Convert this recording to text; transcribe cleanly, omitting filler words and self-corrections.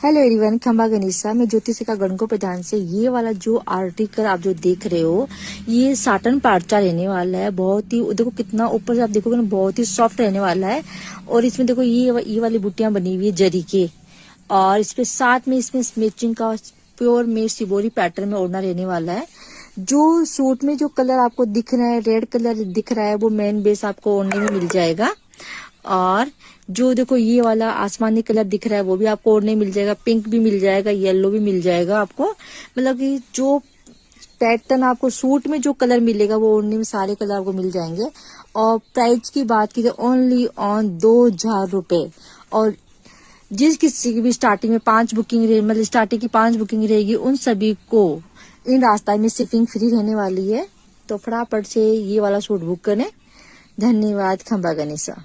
Hello everyone, खंबा गनीसा में ज्योतिषिका गणको प्रधान से ये वाला जो आर्टिकल आप जो देख रहे हो, ये साटन पार्चा रहने वाला है। बहुत ही देखो कितना ऊपर से आप देखोगे ना, बहुत ही सॉफ्ट रहने वाला है। और इसमें देखो ये वाली बूटियां बनी हुई है जरी के, और इसके साथ में इसमें मैचिंग का प्योर में शिबोरी पैटर्न में ओढ़ना रहने वाला है। जो सूट में जो कलर आपको दिख रहा है, रेड कलर दिख रहा है, वो मेन बेस आपको ओढ़ने में मिल जाएगा। और जो देखो ये वाला आसमानी कलर दिख रहा है, वो भी आपको ओढ़ने मिल जाएगा। पिंक भी मिल जाएगा, येलो भी मिल जाएगा आपको। मतलब कि जो पैटर्न आपको सूट में जो कलर मिलेगा, वो ओढ़ने में सारे कलर आपको मिल जाएंगे। और प्राइस की बात की तो ओनली ऑन 2000 रुपए। और जिस किसी की भी स्टार्टिंग में 5 बुकिंग रहे, मतलब स्टार्टिंग की 5 बुकिंग रहेगी, उन सभी को इन रास्ता में शिपिंग फ्री रहने वाली है। तो फटाफट से ये वाला सूट बुक करें। धन्यवाद। खंबा गनीसा।